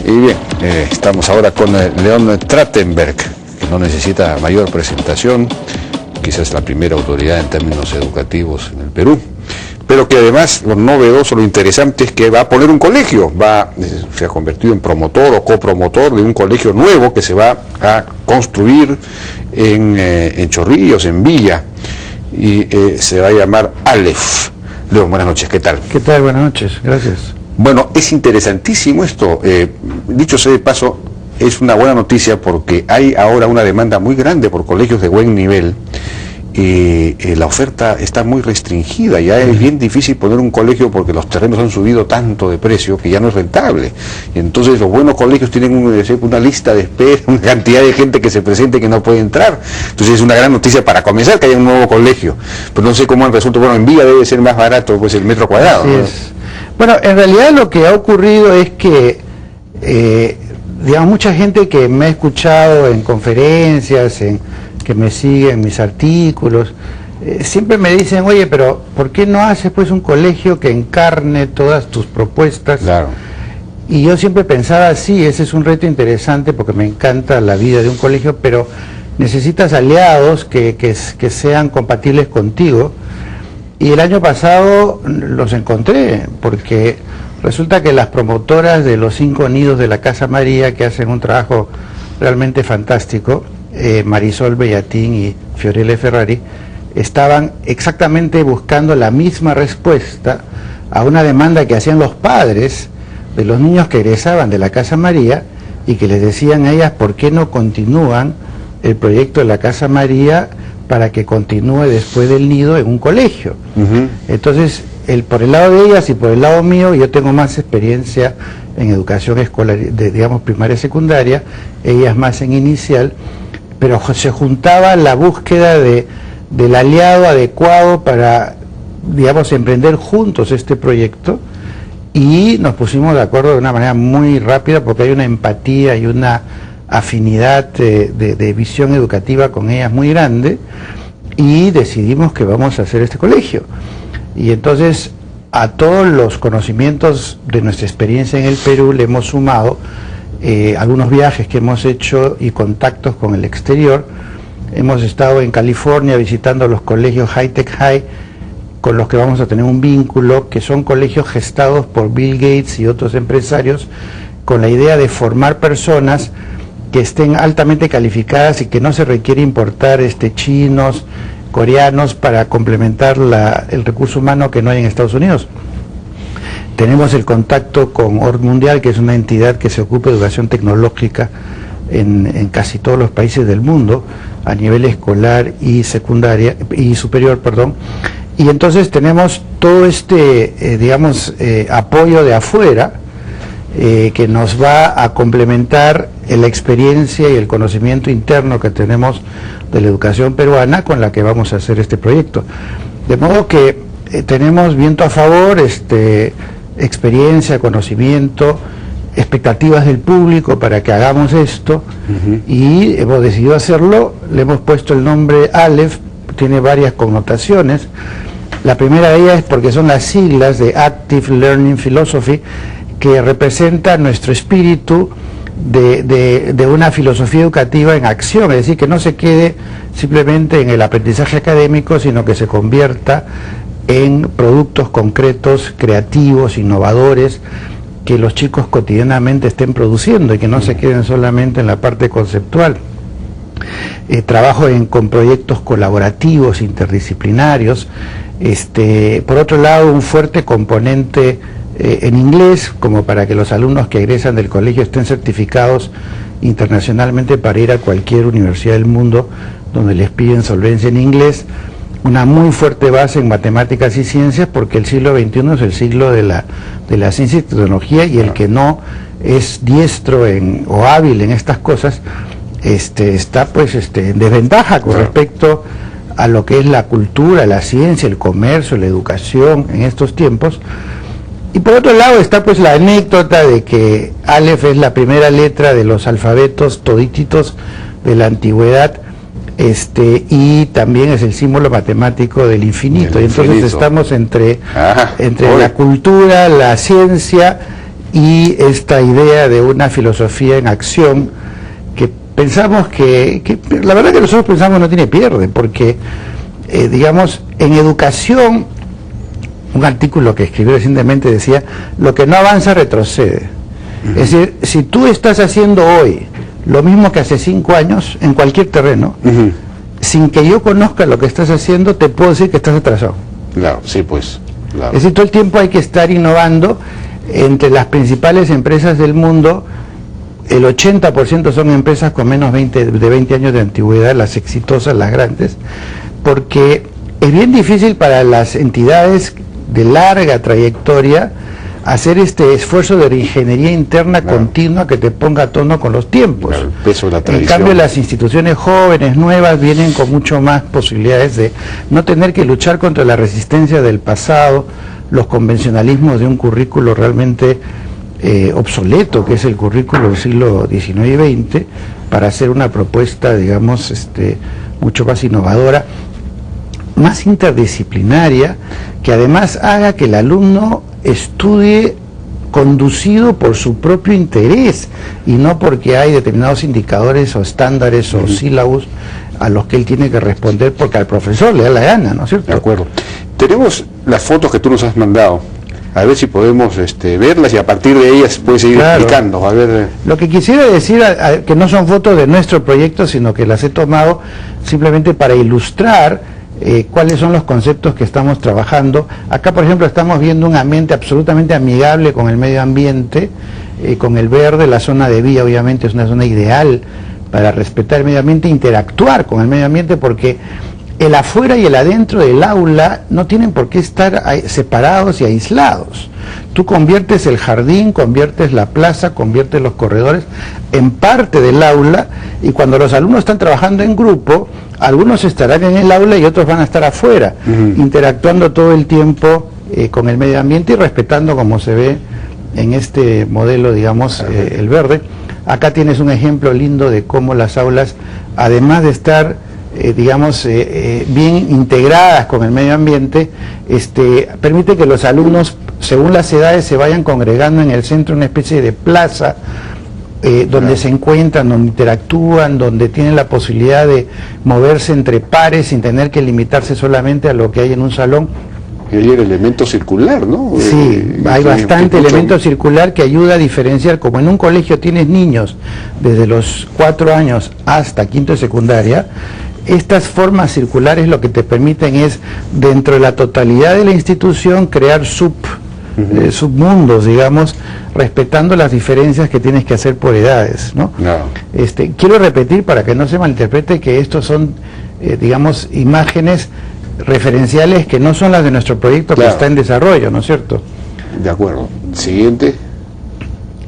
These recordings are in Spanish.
Y bien, estamos ahora con León Trachtenberg, que no necesita mayor presentación, quizás la primera autoridad en términos educativos en el Perú, pero que además lo novedoso, lo interesante es que va a poner un colegio, se ha convertido en promotor o copromotor de un colegio nuevo que se va a construir en Chorrillos, en Villa, y se va a llamar Aleph. León, buenas noches, ¿qué tal? ¿Qué tal? Buenas noches, gracias. Bueno, es interesantísimo esto, dicho sea de paso, es una buena noticia porque hay ahora una demanda muy grande por colegios de buen nivel. La oferta está muy restringida, ya es bien difícil poner un colegio porque los terrenos han subido tanto de precio que ya no es rentable. Y entonces los buenos colegios tienen una lista de espera, una cantidad de gente que se presente que no puede entrar. Entonces es una gran noticia para comenzar que haya un nuevo colegio. Pero no sé cómo han resuelto, bueno, en Villa debe ser más barato pues el metro cuadrado. Así es. Bueno, en realidad lo que ha ocurrido es que, digamos, mucha gente que me ha escuchado en conferencias, que me sigue en mis artículos, siempre me dicen, oye, pero ¿por qué no haces pues un colegio que encarne todas tus propuestas? Claro. Y yo siempre pensaba, sí, ese es un reto interesante porque me encanta la vida de un colegio, pero necesitas aliados que sean compatibles contigo. Y el año pasado los encontré, porque resulta que las promotoras de los 5 nidos de la Casa María, que hacen un trabajo realmente fantástico, Marisol Bellatín y Fiorella Ferrari, estaban exactamente buscando la misma respuesta a una demanda que hacían los padres de los niños que egresaban de la Casa María y que les decían a ellas por qué no continúan el proyecto de la Casa María para que continúe después del nido en un colegio. Entonces, por el lado de ellas y por el lado mío, yo tengo más experiencia en educación escolar, digamos primaria y secundaria, ellas más en inicial, pero se juntaba la búsqueda del aliado adecuado para, digamos, emprender juntos este proyecto, y nos pusimos de acuerdo de una manera muy rápida porque hay una empatía y una afinidad de visión educativa con ellas muy grande, y decidimos que vamos a hacer este colegio. Y entonces a todos los conocimientos de nuestra experiencia en el Perú le hemos sumado algunos viajes que hemos hecho y contactos con el exterior. Hemos estado en California visitando los colegios High Tech High, con los que vamos a tener un vínculo, que son colegios gestados por Bill Gates y otros empresarios, con la idea de formar personas que estén altamente calificadas y que no se requiere importar chinos, coreanos para complementar el recurso humano que no hay en Estados Unidos. Tenemos el contacto con Org Mundial, que es una entidad que se ocupa de educación tecnológica en casi todos los países del mundo, a nivel escolar y secundaria y superior, perdón. Y entonces tenemos todo digamos, apoyo de afuera, que nos va a complementar la experiencia y el conocimiento interno que tenemos de la educación peruana con la que vamos a hacer este proyecto. De modo que tenemos viento a favor, experiencia, conocimiento, expectativas del público para que hagamos esto, y hemos decidido hacerlo. Le hemos puesto el nombre Aleph, tiene varias connotaciones. La primera de ellas es porque son las siglas de Active Learning Philosophy, que representa nuestro espíritu de una filosofía educativa en acción, es decir, que no se quede simplemente en el aprendizaje académico, sino que se convierta en productos concretos, creativos, innovadores, que los chicos cotidianamente estén produciendo y que no se queden solamente en la parte conceptual. Trabajo con proyectos colaborativos, interdisciplinarios. Por otro lado, un fuerte componente en inglés, como para que los alumnos que egresan del colegio estén certificados internacionalmente para ir a cualquier universidad del mundo donde les piden solvencia en inglés. Una muy fuerte base en matemáticas y ciencias, porque el siglo XXI es el siglo de la ciencia y tecnología, y el que no es diestro o hábil en estas cosas está pues en desventaja con respecto a lo que es la cultura, la ciencia, el comercio, la educación en estos tiempos. Y por otro lado está pues la anécdota de que Aleph es la primera letra de los alfabetos todititos de la antigüedad, y también es el símbolo matemático del infinito. Y entonces estamos entre la cultura, la ciencia y esta idea de una filosofía en acción que pensamos que la verdad que nosotros pensamos no tiene pierde, porque digamos, en educación, un artículo que escribí recientemente decía, lo que no avanza retrocede. Es decir, si tú estás haciendo hoy lo mismo que hace 5 años en cualquier terreno, sin que yo conozca lo que estás haciendo, te puedo decir que estás atrasado. Claro, sí, pues. Claro. Es decir, todo el tiempo hay que estar innovando. Entre las principales empresas del mundo, el 80% son empresas con menos de 20 años de antigüedad, las exitosas, las grandes, porque es bien difícil para las entidades de larga trayectoria hacer este esfuerzo de ingeniería interna continua que te ponga a tono con los tiempos. El peso de la tradición. En cambio, las instituciones jóvenes, nuevas, vienen con mucho más posibilidades de no tener que luchar contra la resistencia del pasado, los convencionalismos de un currículo realmente obsoleto, que es el currículo del siglo XIX y XX, para hacer una propuesta, digamos, mucho más innovadora, más interdisciplinaria, que además haga que el alumno estudie conducido por su propio interés y no porque hay determinados indicadores o estándares o sílabos a los que él tiene que responder porque al profesor le da la gana, ¿no es cierto? De acuerdo. Tenemos las fotos que tú nos has mandado, a ver si podemos verlas y a partir de ellas puedes seguir explicando. A ver. Lo que quisiera decir, que no son fotos de nuestro proyecto, sino que las he tomado simplemente para ilustrar cuáles son los conceptos que estamos trabajando. Acá, por ejemplo, estamos viendo un ambiente absolutamente amigable con el medio ambiente, con el verde. La zona de vía obviamente es una zona ideal para respetar el medio ambiente, interactuar con el medio ambiente, porque el afuera y el adentro del aula no tienen por qué estar separados y aislados. Tú conviertes el jardín, conviertes la plaza, conviertes los corredores en parte del aula, y cuando los alumnos están trabajando en grupo, algunos estarán en el aula y otros van a estar afuera, interactuando todo el tiempo con el medio ambiente y respetando, como se ve en este modelo, digamos, el verde. Acá tienes un ejemplo lindo de cómo las aulas, además de estar bien integradas con el medio ambiente, permite que los alumnos, según las edades, se vayan congregando en el centro, una especie de plaza, donde se encuentran, donde interactúan, donde tienen la posibilidad de moverse entre pares sin tener que limitarse solamente a lo que hay en un salón. Y hay el elemento circular, ¿no? Sí, hay bastante elemento circular que ayuda a diferenciar. Como en un colegio tienes niños desde los 4 años hasta quinto de secundaria, estas formas circulares lo que te permiten es, dentro de la totalidad de la institución, crear submundos, digamos, respetando las diferencias que tienes que hacer por edades, ¿no? Quiero repetir, para que no se malinterprete, que estos son, imágenes referenciales que no son las de nuestro proyecto, que está en desarrollo, ¿no es cierto? De acuerdo. Siguiente.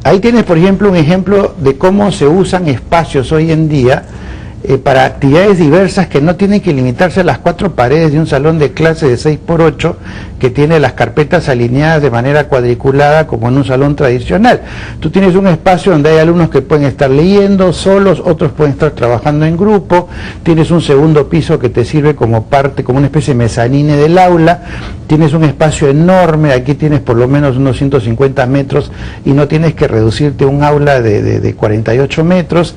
Ahí tienes, por ejemplo, un ejemplo de cómo se usan espacios hoy en día para actividades diversas que no tienen que limitarse a las 4 paredes de un salón de clase de 6x8 que tiene las carpetas alineadas de manera cuadriculada como en un salón tradicional. Tú tienes un espacio donde hay alumnos que pueden estar leyendo solos, otros pueden estar trabajando en grupo, tienes un segundo piso que te sirve como parte, como una especie de mezanine del aula, tienes un espacio enorme, aquí tienes por lo menos unos 150 metros y no tienes que reducirte a un aula de 48 metros,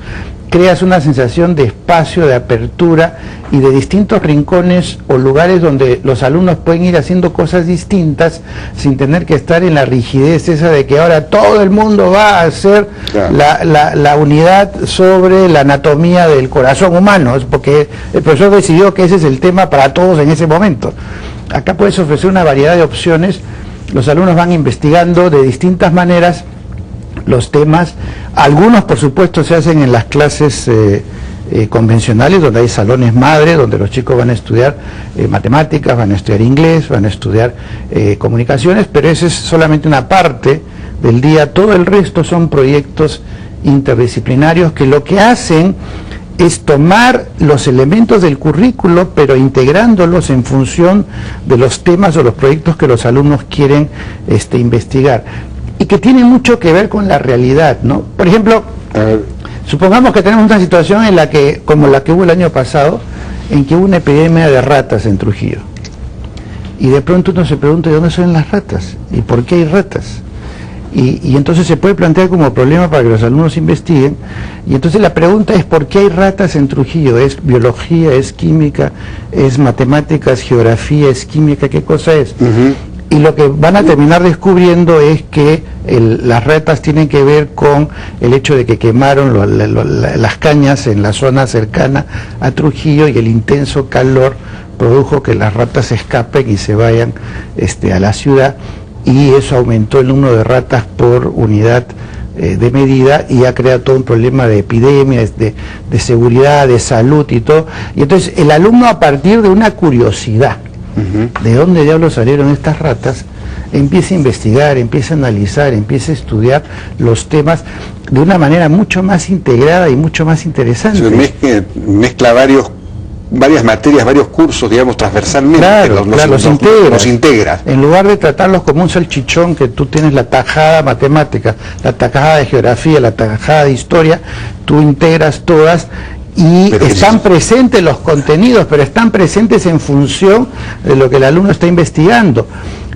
creas una sensación de espacio, de apertura y de distintos rincones o lugares donde los alumnos pueden ir haciendo cosas distintas sin tener que estar en la rigidez esa de que ahora todo el mundo va a hacer la unidad sobre la anatomía del corazón humano, es porque el profesor decidió que ese es el tema para todos en ese momento. Acá puedes ofrecer una variedad de opciones, los alumnos van investigando de distintas maneras los temas. Algunos, por supuesto, se hacen en las clases convencionales, donde hay salones madre, donde los chicos van a estudiar matemáticas, van a estudiar inglés, van a estudiar comunicaciones, pero esa es solamente una parte del día. Todo el resto son proyectos interdisciplinarios que lo que hacen es tomar los elementos del currículo, pero integrándolos en función de los temas o los proyectos que los alumnos quieren investigar, y que tiene mucho que ver con la realidad, ¿no? Por ejemplo, supongamos que tenemos una situación en la que, como la que hubo el año pasado, en que hubo una epidemia de ratas en Trujillo, y de pronto uno se pregunta ¿de dónde son las ratas? ¿Y por qué hay ratas? y entonces se puede plantear como problema para que los alumnos investiguen. Y entonces la pregunta es: ¿por qué hay ratas en Trujillo? ¿Es biología, es química, es matemáticas, geografía, es química? ¿Qué cosa es? Y lo que van a terminar descubriendo es que las ratas tienen que ver con el hecho de que quemaron las cañas en la zona cercana a Trujillo, y el intenso calor produjo que las ratas escapen y se vayan a la ciudad, y eso aumentó el número de ratas por unidad de medida, y ha creado todo un problema de epidemias, de seguridad, de salud y todo. Y entonces el alumno, a partir de una curiosidad, ¿de dónde diablos salieron estas ratas?, empieza a investigar, empieza a analizar, empieza a estudiar los temas de una manera mucho más integrada y mucho más interesante. Mezcla varias materias, varios cursos, digamos, transversalmente. Claro, los integras. En lugar de tratarlos como un salchichón, que tú tienes la tajada matemática, la tajada de geografía, la tajada de historia, tú integras todas. Y pero están presentes los contenidos, pero están presentes en función de lo que el alumno está investigando.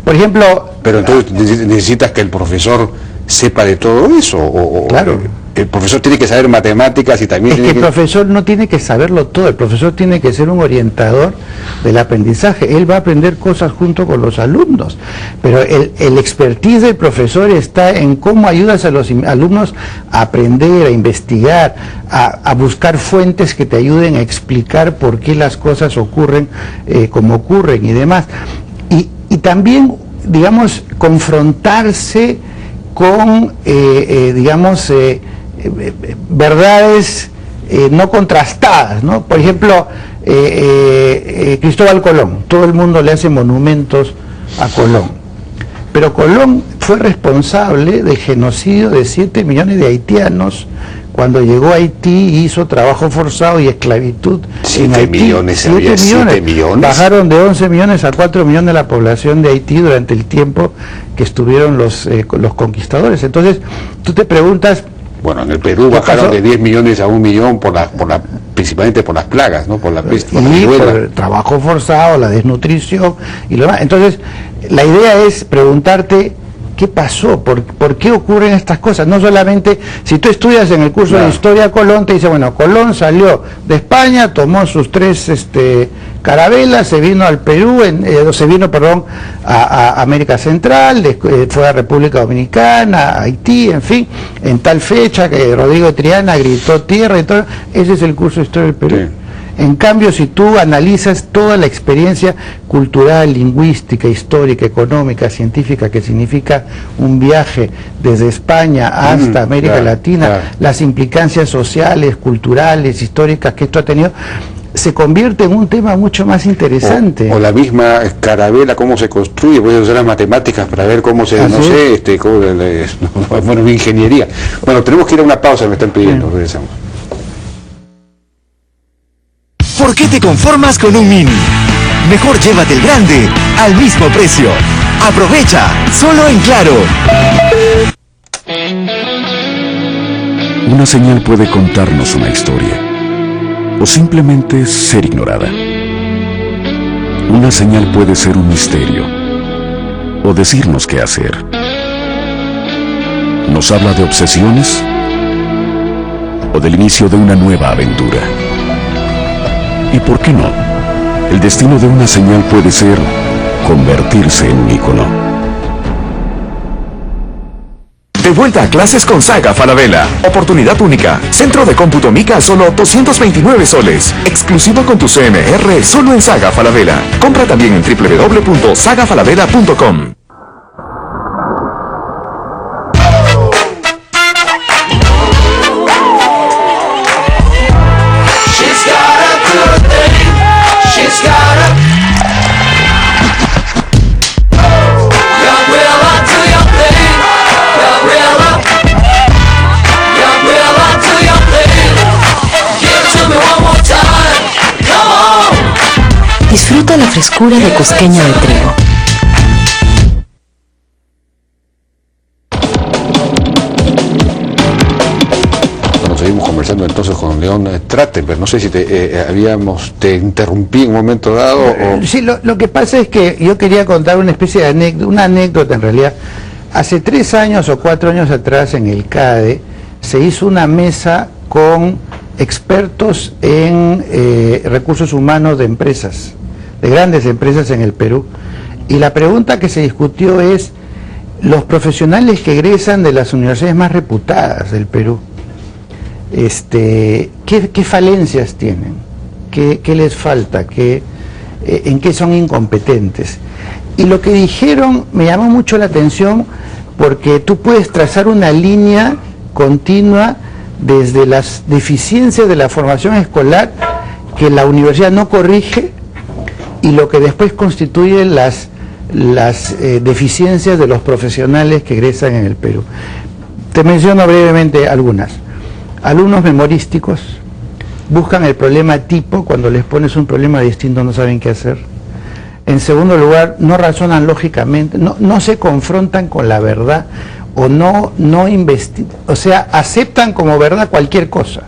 Por ejemplo... Pero entonces necesitas que el profesor sepa de todo eso, claro. El profesor tiene que saber matemáticas y también... Es que el profesor no tiene que saberlo todo, el profesor tiene que ser un orientador del aprendizaje. Él va a aprender cosas junto con los alumnos, pero el expertise del profesor está en cómo ayudas a los alumnos a aprender, a investigar, a buscar fuentes que te ayuden a explicar por qué las cosas ocurren como ocurren y demás. Y también, digamos, confrontarse con, verdades no contrastadas, ¿no? Por ejemplo, Cristóbal Colón, todo el mundo le hace monumentos a Colón, pero Colón fue responsable del genocidio de 7 millones de haitianos cuando llegó a Haití, hizo trabajo forzado y esclavitud. 7 millones, 7 millones. Bajaron de 11 millones a 4 millones la población de Haití durante el tiempo que estuvieron los conquistadores. Entonces, tú te preguntas... Bueno, en el Perú bajaron de 10 millones a 1 millón principalmente por las plagas, ¿no? Por la peste, por O la misma carabela, cómo se construye, voy a usar las matemáticas para ver cómo se, bueno, ingeniería. Bueno, tenemos que ir a una pausa, me están pidiendo, regresamos. ¿Por qué te conformas con un Mini? Mejor llévate el grande al mismo precio. Aprovecha, solo en Claro. Una señal puede contarnos una historia, o simplemente ser ignorada. Una señal puede ser un misterio, o decirnos qué hacer. Nos habla de obsesiones, o del inicio de una nueva aventura. ¿Y por qué no? El destino de una señal puede ser convertirse en un ícono. De vuelta a clases con Saga Falabella. Oportunidad única. Centro de cómputo Mica, solo 229 soles. Exclusivo con tu CMR, solo en Saga Falabella. Compra también en www.sagafalabella.com. Disfruta la frescura de Cusqueña de Trigo. Bueno, seguimos conversando entonces con León Trachtenberg. No sé si te interrumpí en un momento dado. Sí, lo que pasa es que yo quería contar una especie de anécdota, en realidad, Hace 3 años o 4 años atrás en el CADE se hizo una mesa con expertos en recursos humanos de empresas, de grandes empresas en el Perú, y la pregunta que se discutió es: los profesionales que egresan de las universidades más reputadas del Perú, ¿qué falencias tienen? ¿Qué les falta? ¿En qué son incompetentes? Y lo que dijeron me llamó mucho la atención, porque tú puedes trazar una línea continua desde las deficiencias de la formación escolar que la universidad no corrige, y lo que después constituye las deficiencias de los profesionales que egresan en el Perú. Te menciono brevemente algunas. Alumnos memorísticos buscan el problema tipo, cuando les pones un problema distinto no saben qué hacer. En segundo lugar, no razonan lógicamente, no se confrontan con la verdad, o no investigan, o sea, aceptan como verdad cualquier cosa.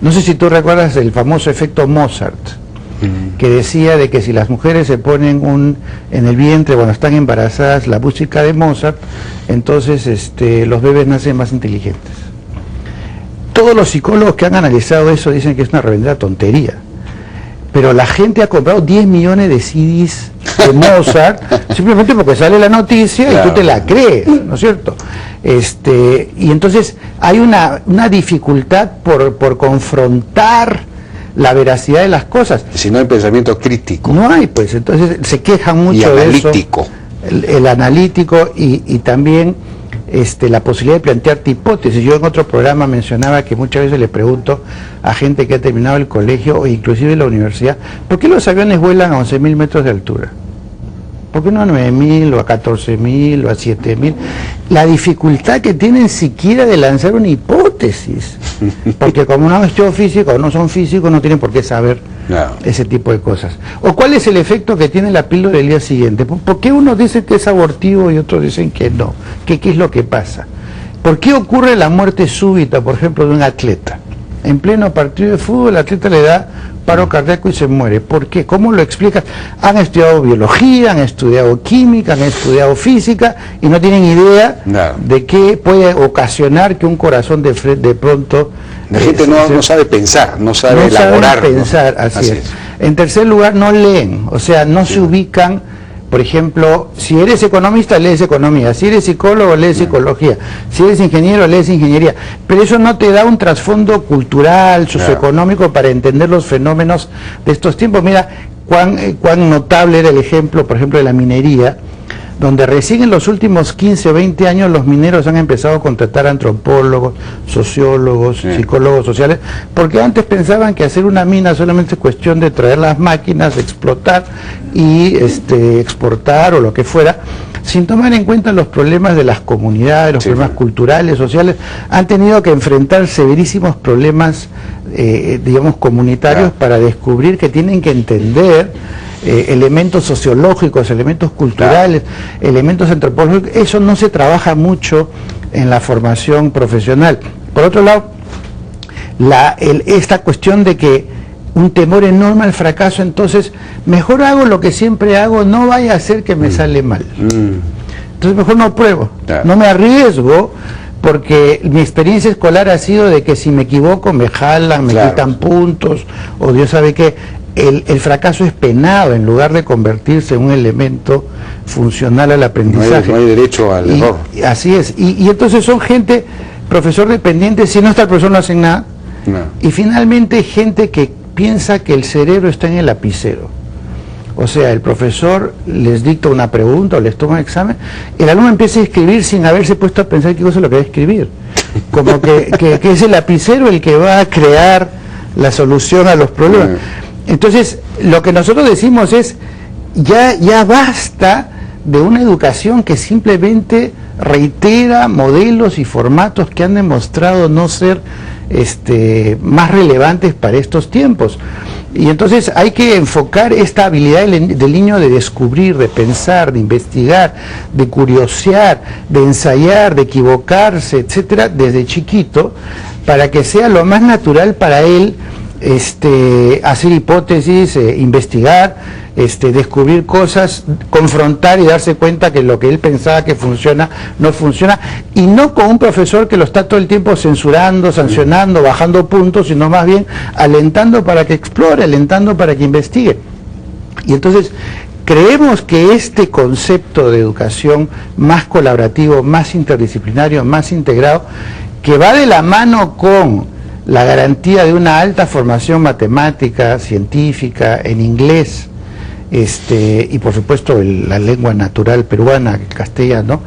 No sé si tú recuerdas el famoso efecto Mozart, que decía de que si las mujeres se ponen en el vientre cuando están embarazadas la música de Mozart, entonces los bebés nacen más inteligentes. Todos los psicólogos que han analizado eso dicen que es una reverenda tontería, pero la gente ha comprado 10 millones de CDs de Mozart simplemente porque sale la noticia, claro, y tú te la crees, ¿no es cierto? Y entonces hay una dificultad por confrontar la veracidad de las cosas. Si no hay pensamiento crítico. No hay, pues, entonces se quejan mucho de eso. El analítico y también la posibilidad de plantearte hipótesis. Yo en otro programa mencionaba que muchas veces le pregunto a gente que ha terminado el colegio o inclusive la universidad: ¿por qué los aviones vuelan a 11.000 metros de altura? ¿Por qué no a 9.000 o a 14.000 o a 7.000? La dificultad que tienen siquiera de lanzar una hipótesis, porque como no han estudiado física o no son físicos, no tienen por qué saber ese tipo de cosas. ¿O cuál es el efecto que tiene la píldora del día siguiente? ¿Por qué unos dicen que es abortivo y otros dicen que no? ¿Qué es lo que pasa? ¿Por qué ocurre la muerte súbita, por ejemplo, de un atleta? En pleno partido de fútbol, el atleta le da paro cardíaco y se muere. ¿Por qué? ¿Cómo lo explicas? Han estudiado biología, han estudiado química, han estudiado física y no tienen idea de qué puede ocasionar que un corazón de pronto... La gente no sabe pensar, no sabe elaborar. Pensar, así es. En tercer lugar, no leen, o sea, no se ubican. Por ejemplo, si eres economista, lees economía; si eres psicólogo, lees psicología; si eres ingeniero, lees ingeniería. Pero eso no te da un trasfondo cultural, socioeconómico, para entender los fenómenos de estos tiempos. Mira cuán notable era el ejemplo, por ejemplo, de la minería, donde recién en los últimos 15 o 20 años los mineros han empezado a contratar antropólogos, sociólogos, psicólogos sociales, porque antes pensaban que hacer una mina solamente es cuestión de traer las máquinas, de explotar y exportar o lo que fuera, sin tomar en cuenta los problemas de las comunidades, los problemas culturales, sociales. Han tenido que enfrentar severísimos problemas, digamos, comunitarios, para descubrir que tienen que entender elementos sociológicos, elementos culturales, elementos antropológicos. Eso no se trabaja mucho en la formación profesional. Por otro lado, esta cuestión de que un temor enorme al fracaso, entonces mejor hago lo que siempre hago, no vaya a ser que me sale mal. Entonces mejor no pruebo, no me arriesgo, porque mi experiencia escolar ha sido de que si me equivoco me jalan, me quitan puntos, o Dios sabe qué. El fracaso es penado en lugar de convertirse en un elemento funcional al aprendizaje. No hay derecho al error. Así es. Y entonces son gente, profesor dependiente, si no está el profesor no hacen nada. Y finalmente gente que piensa que el cerebro está en el lapicero. O sea, el profesor les dicta una pregunta o les toma un examen, el alumno empieza a escribir sin haberse puesto a pensar qué cosa es lo que va a escribir. Como que es el lapicero el que va a crear la solución a los problemas. Entonces, lo que nosotros decimos es, ya basta de una educación que simplemente reitera modelos y formatos que han demostrado no ser más relevantes para estos tiempos. Y entonces hay que enfocar esta habilidad del niño de descubrir, de pensar, de investigar, de curiosear, de ensayar, de equivocarse, etcétera, desde chiquito, para que sea lo más natural para él hacer hipótesis, investigar, descubrir cosas, confrontar y darse cuenta que lo que él pensaba que funciona, no funciona, y no con un profesor que lo está todo el tiempo censurando, sancionando, bajando puntos, sino más bien alentando para que explore, alentando para que investigue. Y entonces creemos que este concepto de educación más colaborativo, más interdisciplinario, más integrado, que va de la mano con la garantía de una alta formación matemática, científica, en inglés, y por supuesto la lengua natural peruana, el castellano,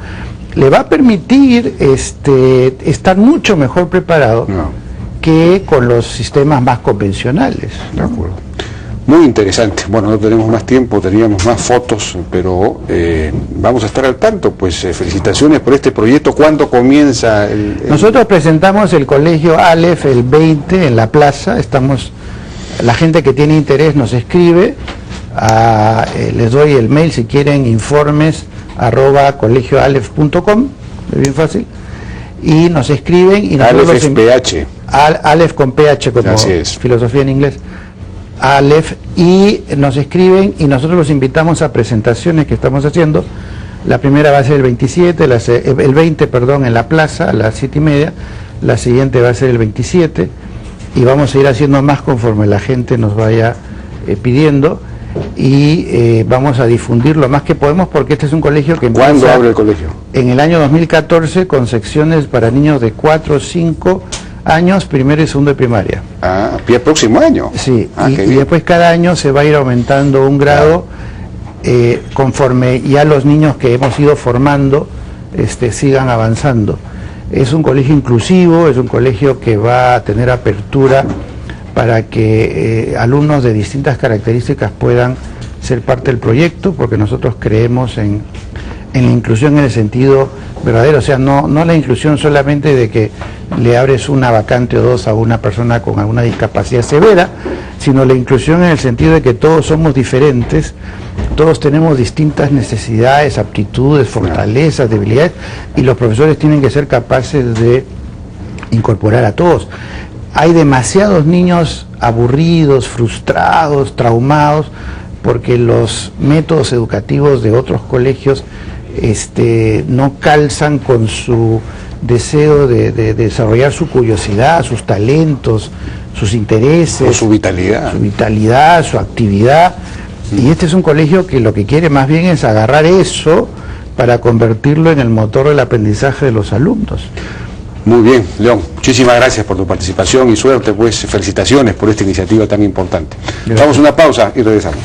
le va a permitir estar mucho mejor preparado que con los sistemas más convencionales, ¿no? De acuerdo. Muy interesante. Bueno, no tenemos más tiempo, teníamos más fotos, pero vamos a estar al tanto. Pues felicitaciones por este proyecto. ¿Cuándo comienza Nosotros presentamos el colegio Aleph el 20 en la plaza. La gente que tiene interés nos escribe. Les doy el mail si quieren, informes@colegioaleph.com, es bien fácil, y nos escriben. Y nosotros Aleph es PH. Aleph con PH, como filosofía en inglés. Aleph, y nos escriben y nosotros los invitamos a presentaciones que estamos haciendo. La primera va a ser el 20, en la plaza a las 7:30, la siguiente va a ser el 27 y vamos a ir haciendo más conforme la gente nos vaya pidiendo, y vamos a difundir lo más que podemos, porque este es un colegio que empieza... ¿Cuándo abre el colegio? En el año 2014, con secciones para niños de 4 o 5 años, primero y segundo de primaria. ¿El próximo año? Sí, y después cada año se va a ir aumentando un grado conforme ya los niños que hemos ido formando sigan avanzando. Es un colegio inclusivo, es un colegio que va a tener apertura para que alumnos de distintas características puedan ser parte del proyecto, porque nosotros creemos en la inclusión en el sentido verdadero, o sea, no la inclusión solamente de que le abres una vacante o dos a una persona con alguna discapacidad severa, sino la inclusión en el sentido de que todos somos diferentes, todos tenemos distintas necesidades, aptitudes, fortalezas, debilidades, y los profesores tienen que ser capaces de incorporar a todos. Hay demasiados niños aburridos, frustrados, traumados, porque los métodos educativos de otros colegios no calzan con su deseo de desarrollar su curiosidad, sus talentos, sus intereses, o su vitalidad, su actividad. Y este es un colegio que lo que quiere más bien es agarrar eso para convertirlo en el motor del aprendizaje de los alumnos. Muy bien, León, muchísimas gracias por tu participación y suerte, pues felicitaciones por esta iniciativa tan importante. Gracias. Damos una pausa y regresamos.